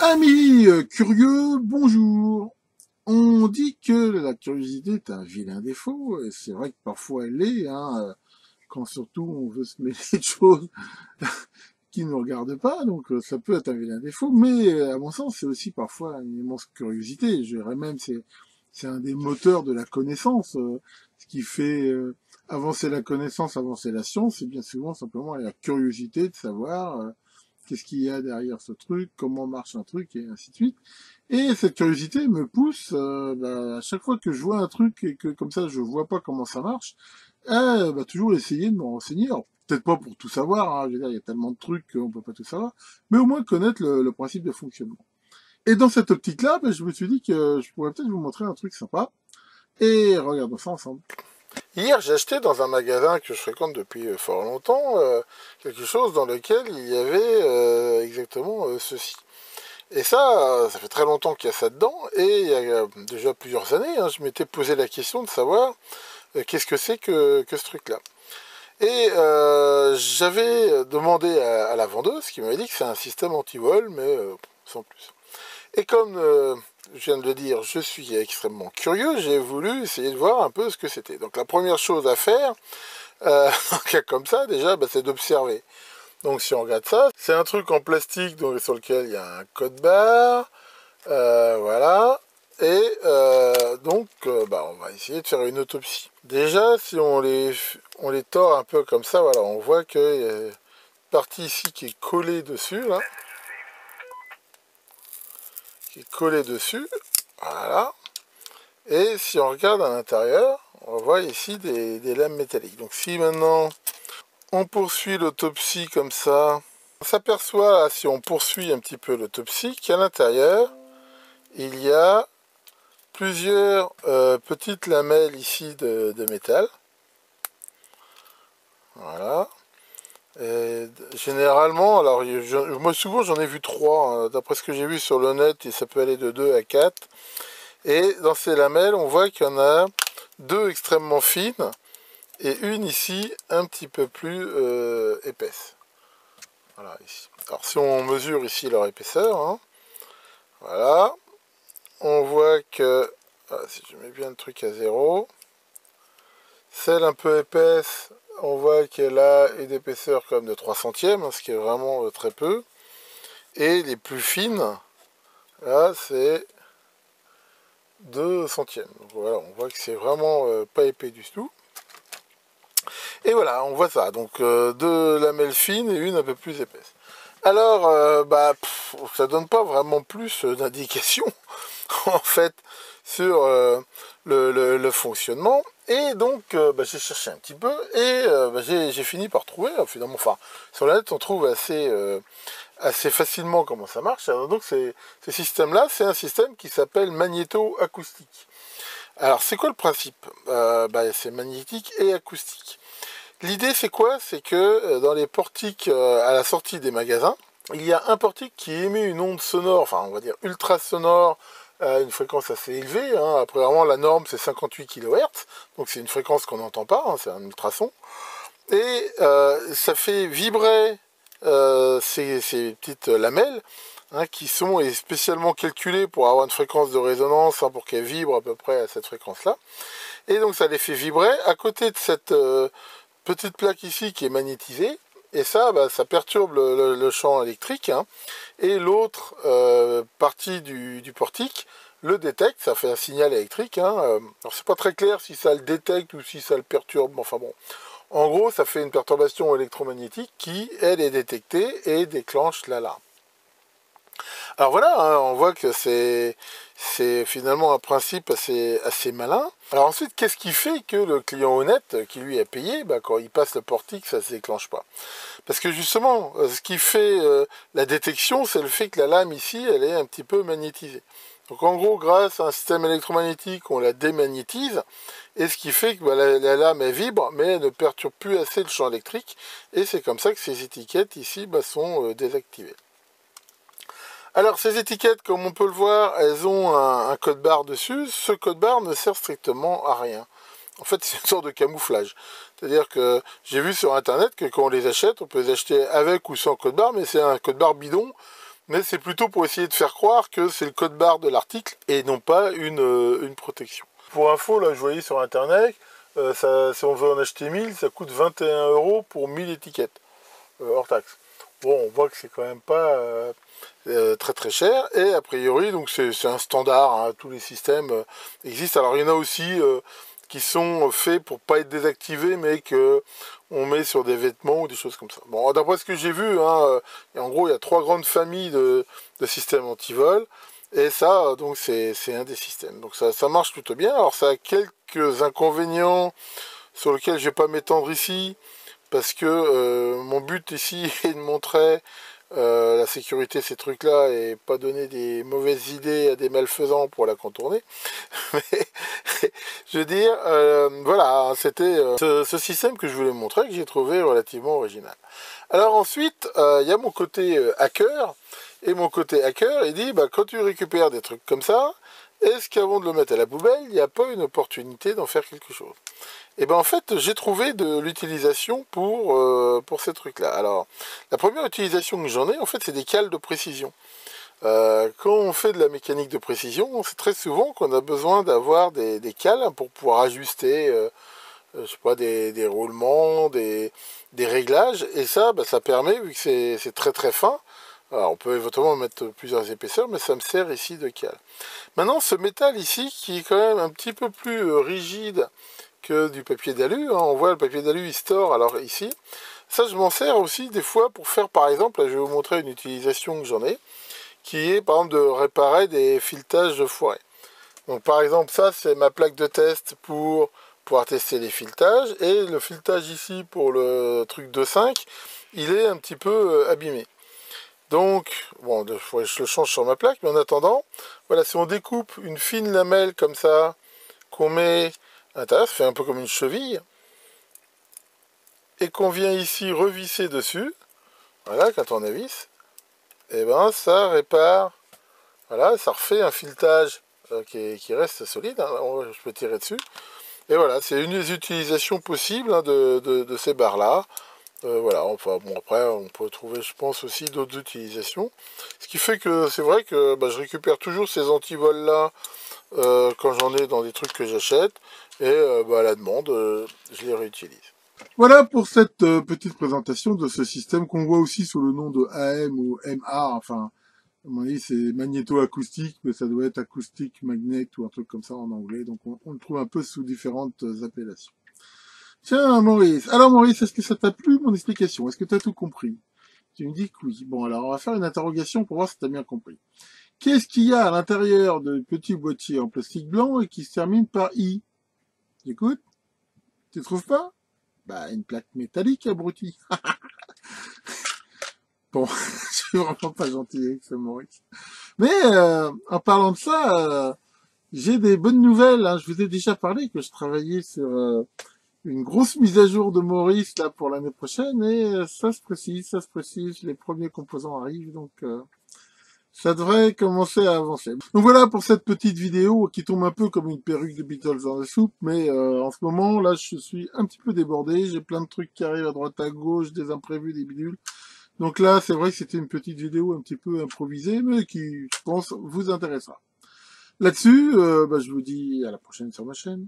Amis curieux, bonjour. On dit que la curiosité est un vilain défaut, et c'est vrai que parfois elle l'est, quand surtout on veut se mêler de choses qui ne nous regardent pas, donc ça peut être un vilain défaut, mais à mon sens c'est aussi parfois une immense curiosité. Je dirais même c'est un des moteurs de la connaissance, ce qui fait avancer la connaissance, avancer la science, c'est bien souvent simplement la curiosité de savoir qu'est-ce qu'il y a derrière ce truc, comment marche un truc, et ainsi de suite. Et cette curiosité me pousse, à chaque fois que je vois un truc et que comme ça je vois pas comment ça marche, toujours essayer de me renseigner. Alors, peut-être pas pour tout savoir, je veux dire, il y a tellement de trucs qu'on peut pas tout savoir, mais au moins connaître le principe de fonctionnement. Et dans cette optique-là, je me suis dit que je pourrais peut-être vous montrer un truc sympa, et regardons ça ensemble. Hier, j'ai acheté dans un magasin que je fréquente depuis fort longtemps, quelque chose dans lequel il y avait exactement ceci. Et ça fait très longtemps qu'il y a ça dedans, et il y a déjà plusieurs années, je m'étais posé la question de savoir qu'est-ce que c'est que ce truc-là. Et j'avais demandé à la vendeuse, qui m'avait dit que c'est un système anti-vol, mais sans plus. Et comme je viens de le dire, je suis extrêmement curieux, j'ai voulu essayer de voir un peu ce que c'était. Donc la première chose à faire, dans un cas comme ça, déjà, c'est d'observer. Donc si on regarde ça, c'est un truc en plastique donc, sur lequel il y a un code barre, voilà. Et on va essayer de faire une autopsie. Déjà, si on les tord un peu comme ça, voilà, on voit qu'il y a une partie ici qui est collée dessus, là. Qui est collée dessus, voilà. Et si on regarde à l'intérieur, on voit ici des lames métalliques. Donc si maintenant on poursuit l'autopsie comme ça, on s'aperçoit, si on poursuit un petit peu l'autopsie, qu'à l'intérieur, il y a plusieurs petites lamelles ici de métal. Voilà. Et généralement, alors moi souvent j'en ai vu 3, d'après ce que j'ai vu sur le net, et ça peut aller de 2 à 4. Et dans ces lamelles, on voit qu'il y en a 2 extrêmement fines, et une ici un petit peu plus épaisse. Voilà, ici. Alors si on mesure ici leur épaisseur, voilà, on voit que, si je mets bien le truc à 0, celle un peu épaisse, on voit qu'elle a une épaisseur comme de 3 centièmes, ce qui est vraiment très peu. Et les plus fines, là c'est 2 centièmes. Donc voilà, on voit que c'est vraiment pas épais du tout. Et voilà, on voit ça. Donc 2 lamelles fines et une un peu plus épaisse. Alors, ça donne pas vraiment plus d'indications, en fait, sur le fonctionnement. Et donc, j'ai cherché un petit peu et j'ai fini par trouver, finalement, enfin, sur la net, on trouve assez facilement comment ça marche. Alors, donc, ce système-là, c'est un système qui s'appelle magnéto-acoustique. Alors, c'est quoi le principe? C'est magnétique et acoustique. L'idée, c'est quoi? C'est que dans les portiques à la sortie des magasins, il y a un portique qui émet une onde sonore, enfin on va dire ultra sonore, à une fréquence assez élevée. Après, vraiment, la norme, c'est 58 kHz, donc c'est une fréquence qu'on n'entend pas, c'est un ultrason. Et ça fait vibrer ces petites lamelles, qui sont spécialement calculées pour avoir une fréquence de résonance, pour qu'elles vibrent à peu près à cette fréquence-là. Et donc ça les fait vibrer à côté de cette petite plaque ici qui est magnétisée, et ça, ça perturbe le champ électrique, et l'autre partie du portique le détecte, ça fait un signal électrique, alors c'est pas très clair si ça le détecte ou si ça le perturbe, enfin bon, en gros ça fait une perturbation électromagnétique qui, elle, est détectée et déclenche l'alarme. Alors voilà, on voit que c'est finalement un principe assez malin. Alors ensuite, qu'est-ce qui fait que le client honnête, qui lui a payé, quand il passe le portique, ça ne se déclenche pas? Parce que justement, ce qui fait la détection, c'est le fait que la lame ici, elle est un petit peu magnétisée. Donc en gros, grâce à un système électromagnétique, on la démagnétise, et ce qui fait que la lame, elle vibre, mais elle ne perturbe plus assez le champ électrique, et c'est comme ça que ces étiquettes ici sont désactivées. Alors ces étiquettes, comme on peut le voir, elles ont un code barre dessus. Ce code barre ne sert strictement à rien. En fait, c'est une sorte de camouflage. C'est-à-dire que j'ai vu sur internet que quand on les achète, on peut les acheter avec ou sans code barre, mais c'est un code barre bidon mais c'est plutôt pour essayer de faire croire que c'est le code barre de l'article et non pas une protection. Pour info, là je voyais sur internet, si on veut en acheter 1000, ça coûte 21 € pour 1000 étiquettes, hors taxe. Bon, on voit que c'est quand même pas très très cher, et a priori, donc c'est un standard, hein, tous les systèmes existent. Alors il y en a aussi qui sont faits pour pas être désactivés, mais que on met sur des vêtements ou des choses comme ça. Bon, d'après ce que j'ai vu, hein, en gros, il y a 3 grandes familles de systèmes anti-vol, et ça, donc c'est un des systèmes. Donc ça marche plutôt bien. Alors ça a quelques inconvénients sur lesquels je vais pas m'étendre ici, parce que mon but ici est de montrer la sécurité de ces trucs-là et pas donner des mauvaises idées à des malfaisants pour la contourner. Mais je veux dire, voilà, c'était ce système que je voulais montrer, que j'ai trouvé relativement original. Alors ensuite, il y a mon côté hacker, et mon côté hacker, il dit, bah, quand tu récupères des trucs comme ça, est-ce qu'avant de le mettre à la poubelle, il n'y a pas une opportunité d'en faire quelque chose? Et ben en fait, j'ai trouvé de l'utilisation pour ces trucs-là. Alors, la première utilisation que j'en ai, en fait, c'est des cales de précision. Quand on fait de la mécanique de précision, on sait très souvent qu'on a besoin d'avoir des cales pour pouvoir ajuster, je sais pas, des roulements, des réglages. Et ça, bah, ça permet, vu que c'est très très fin, alors on peut éventuellement mettre plusieurs épaisseurs, mais ça me sert ici de cale. Maintenant, ce métal ici, qui est quand même un petit peu plus rigide que du papier d'alu, hein, on voit le papier d'alu, il se tord, alors ici, ça je m'en sers aussi des fois pour faire, par exemple, là je vais vous montrer une utilisation que j'en ai, qui est par exemple de réparer des filetages de foirés. Donc par exemple, ça c'est ma plaque de test pour pouvoir tester les filetages, et le filetage ici pour le truc 2.5, il est un petit peu abîmé. Donc, bon, je le change sur ma plaque, mais en attendant, voilà, si on découpe une fine lamelle comme ça, qu'on met à l'intérieur, ça fait un peu comme une cheville, et qu'on vient ici revisser dessus, voilà, quand on avisse, et ben ça répare, voilà, ça refait un filetage qui reste solide, hein, je peux tirer dessus, et voilà, c'est une des utilisations possibles, hein, de ces barres-là. Voilà, enfin bon, après on peut trouver, je pense, aussi d'autres utilisations. Ce qui fait que c'est vrai que bah, je récupère toujours ces antivols là quand j'en ai dans des trucs que j'achète, et bah, à la demande, je les réutilise. Voilà pour cette petite présentation de ce système qu'on voit aussi sous le nom de AM ou MA, enfin, à mon avis c'est magnéto-acoustique, mais ça doit être acoustique magnet ou un truc comme ça en anglais, donc on le trouve un peu sous différentes appellations. Tiens, Maurice. Alors, Maurice, est-ce que ça t'a plu, mon explication? Est-ce que tu as tout compris? Tu me dis que oui. Bon, alors, on va faire une interrogation pour voir si tu as bien compris. Qu'est-ce qu'il y a à l'intérieur de petits boîtiers en plastique blanc et qui se termine par I? Écoute, tu trouves pas? Bah, une plaque métallique, abruti. Bon, je suis vraiment pas gentil avec ce Maurice. Mais, en parlant de ça, j'ai des bonnes nouvelles, hein. Je vous ai déjà parlé que je travaillais sur une grosse mise à jour de Maurice là pour l'année prochaine, et ça se précise, les premiers composants arrivent, donc ça devrait commencer à avancer. Donc voilà pour cette petite vidéo qui tombe un peu comme une perruque de Beatles dans la soupe, mais en ce moment là je suis un petit peu débordé, j'ai plein de trucs qui arrivent à droite à gauche, des imprévus, des bidules. Donc là c'est vrai que c'était une petite vidéo un petit peu improvisée, mais qui je pense vous intéressera. Là-dessus, je vous dis à la prochaine sur ma chaîne.